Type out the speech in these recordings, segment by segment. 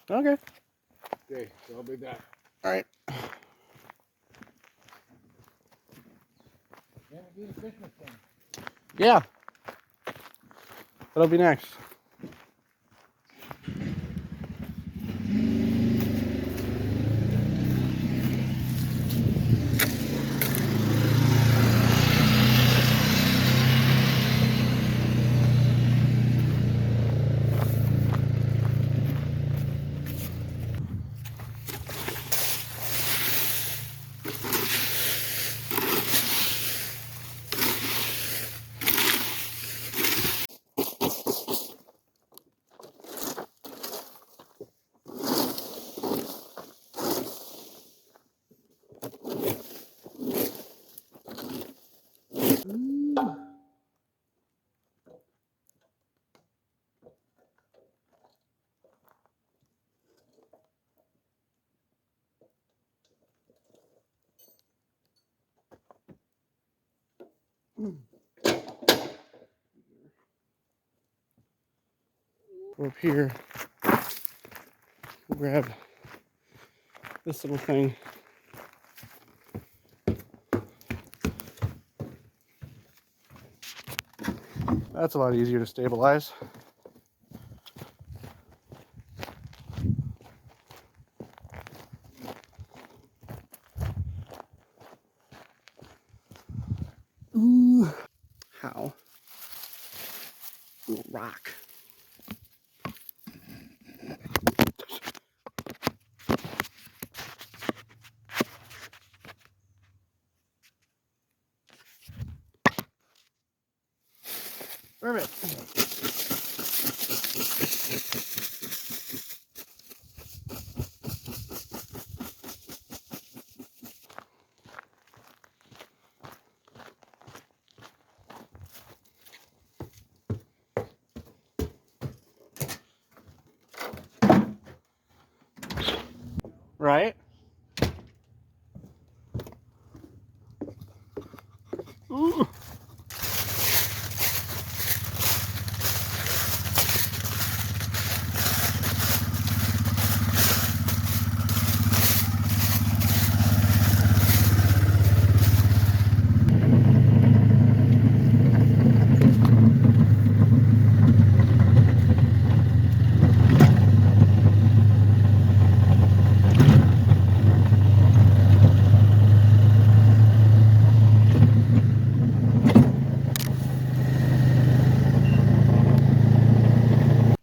Okay. Okay, so I'll be back. All right. Yeah. That'll be next. Go up here. We'll grab this little thing. That's a lot easier to stabilize. Ooh. How? Ooh, rock. Perfect. Right? Ooh.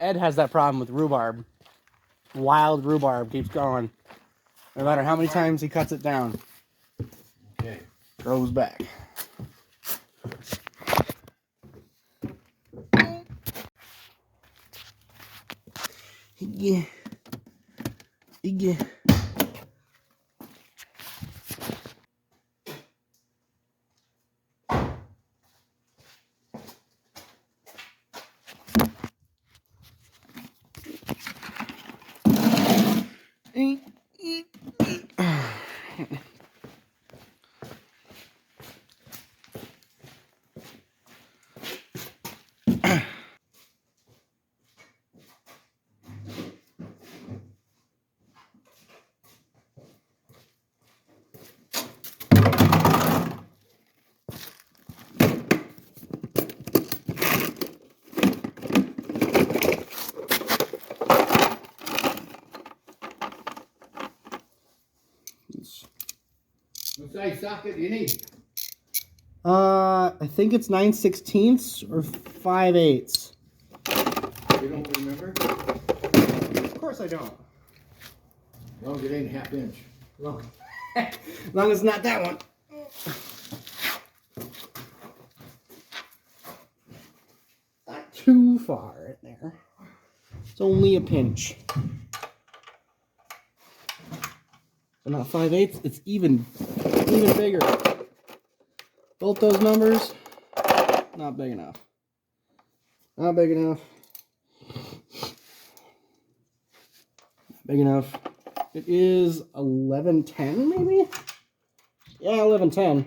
Ed has that problem with rhubarb. Wild rhubarb keeps going. No matter how many times he cuts it down. Okay. Grows back. Yeah. Yeah. What size socket do you need? I think it's 9/16 or 5/8. You don't remember? Of course I don't. As long as it ain't ½ inch. As long as it's not that one. Not too far in there. It's only a pinch. So not 5/8, it's even bigger. Both those numbers, not big enough. Not big enough. Not big enough. It is 11/10 maybe? Yeah, 11/10.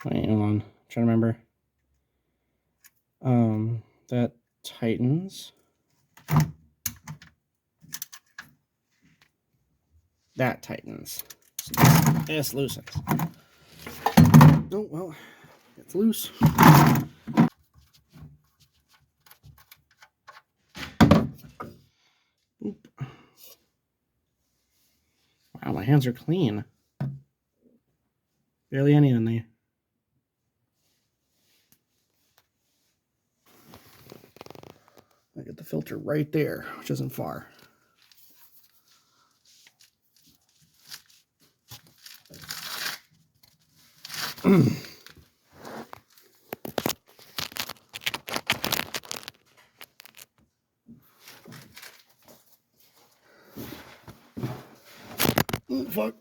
Wait, hold on. I'm trying to remember. That tightens. That tightens. So this loosens. Oh, well, it's loose. Oop. Wow, my hands are clean. Barely any on there. I got the filter right there, which isn't far. Oh, fuck.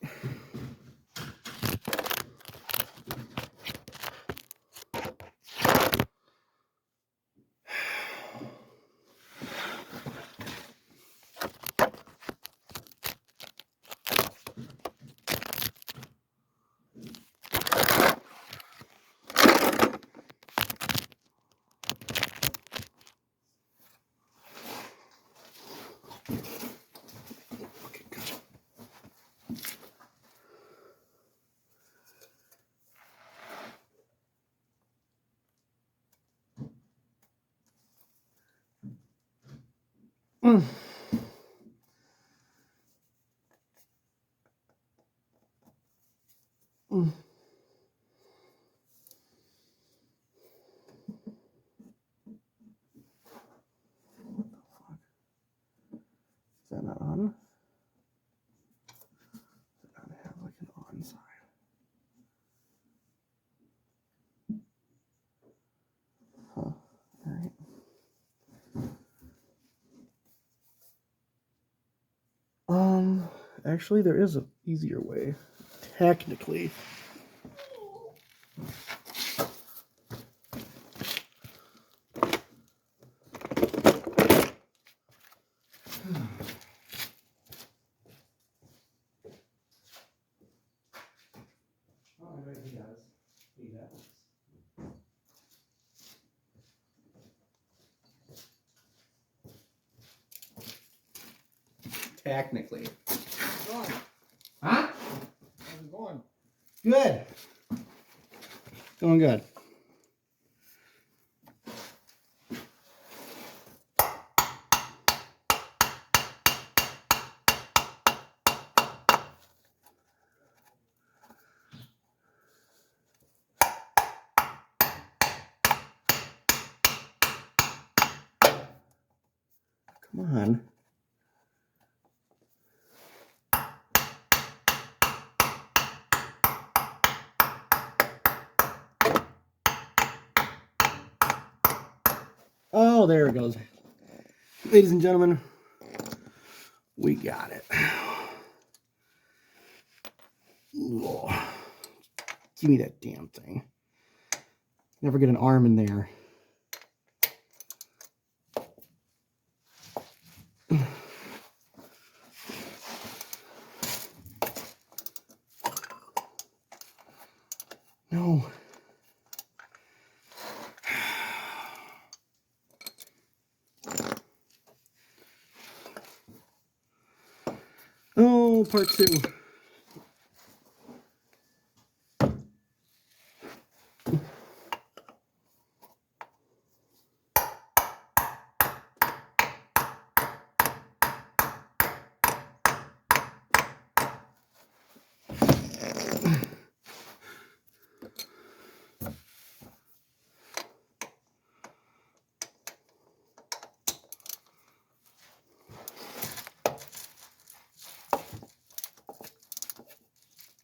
Okay, gotcha. Mm. Mm. Is that not on? Does it not have like an on side? Huh. Alright. Actually there is an easier way. Technically. Oh, I bet he does. He does. Technically. Going. Huh? How's it going? Good. Going good. Come on. Oh, there it goes. Ladies and gentlemen, we got it. Oh, give me that damn thing. Never get an arm in there. No. Oh, part two.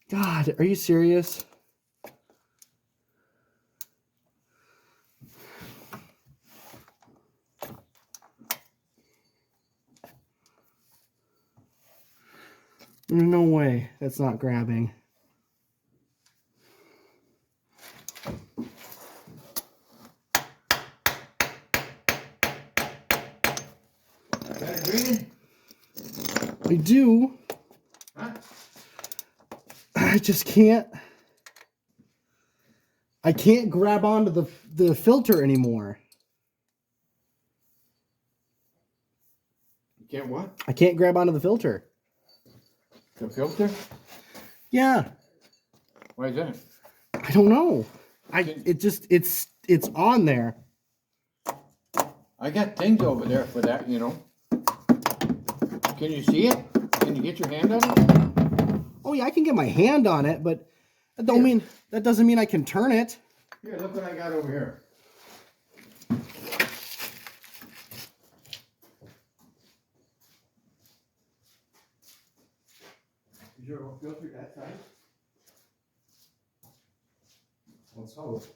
God, are you serious? No way. That's not grabbing. Got it green? I do. Huh? I just can't. I can't grab onto the filter anymore. You can't what? I can't grab onto the filter. The filter? Yeah. Why is that? I don't know. It's on there. I got things over there for that, you know. Can you see it? Can you get your hand on it? Oh yeah, I can get my hand on it, but that doesn't mean I can turn it. Here, look what I got over here. Is your filter that tight? Let's hope.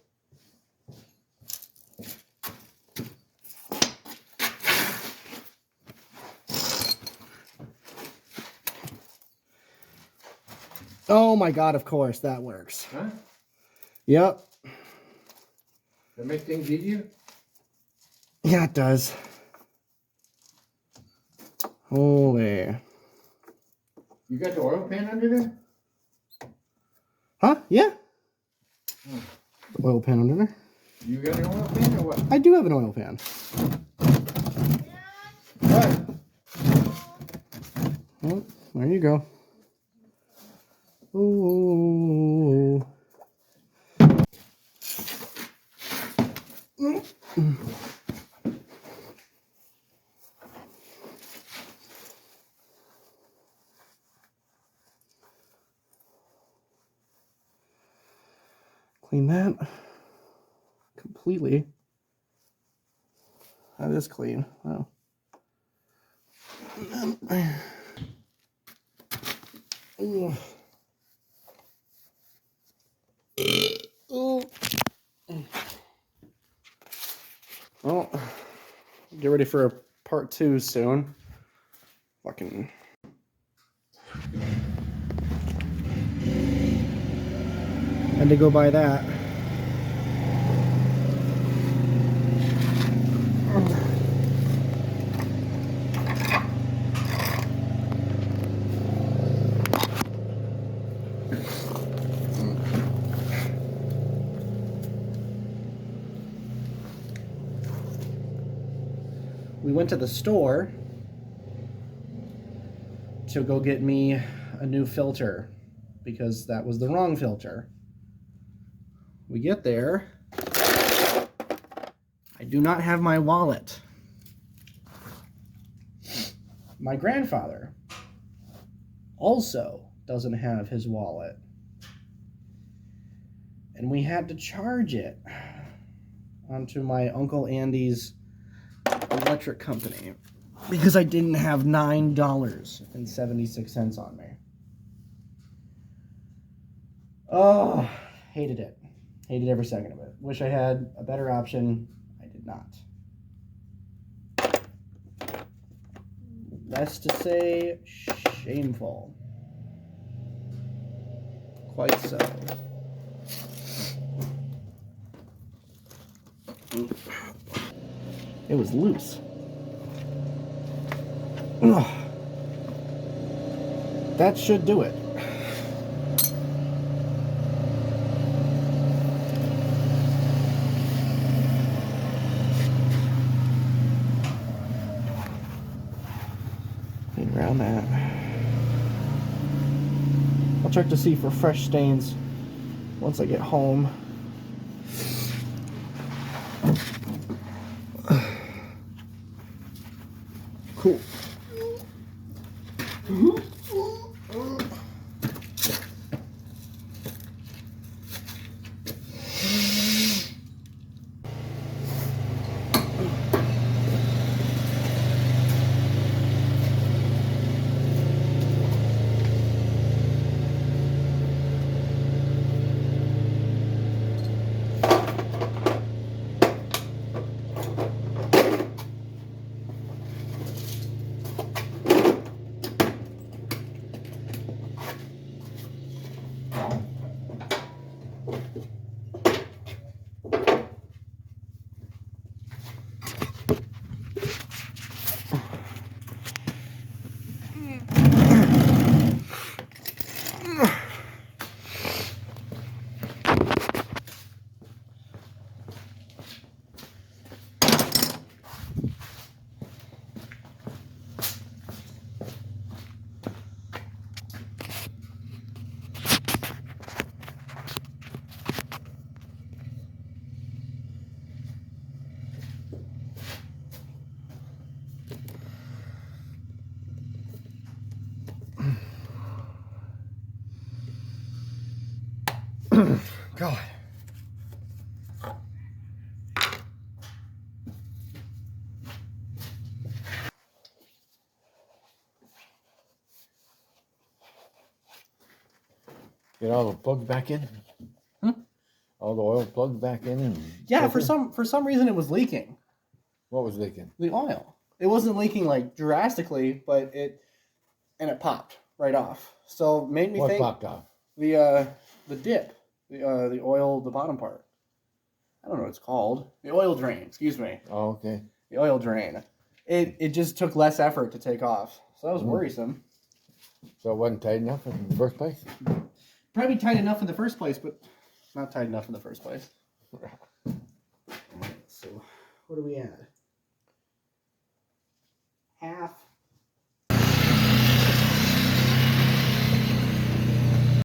Oh my god, of course, that works. Huh? Yep. That make things easier? Yeah, it does. Holy. You got the oil pan under there? Huh? Yeah. Hmm. The oil pan under there. You got an oil pan or what? I do have an oil pan. What? Oh, there you go. Ooh. Clean that completely. That is clean. Wow. Ooh. Ooh. Well, get ready for a part 2 soon. Fucking. Had to go buy that. We went to the store to go get me a new filter because that was the wrong filter. We get there. I do not have my wallet. My grandfather also doesn't have his wallet. And we had to charge it onto my Uncle Andy's electric company because I didn't have $9.76 on me. Oh, hated it. Hated every second of it. Wish I had a better option. I did not. Less to say, shameful. Quite so. It was loose. Ugh. That should do it. Clean around that. I'll check to see for fresh stains once I get home. Cool. God. Get all the plugs back in. All the oil plugs back in and Yeah, for some reason it was leaking. What was leaking? The oil. It wasn't leaking like drastically, but it popped right off. So made me What think popped off? the dip, the oil, the bottom part. I don't know what it's called. The oil drain. Excuse me. Oh, okay. The oil drain. It just took less effort to take off, so that was worrisome. So it wasn't tight enough in the first place? Probably tight enough in the first place, but not tight enough in the first place. So, what do we add? Half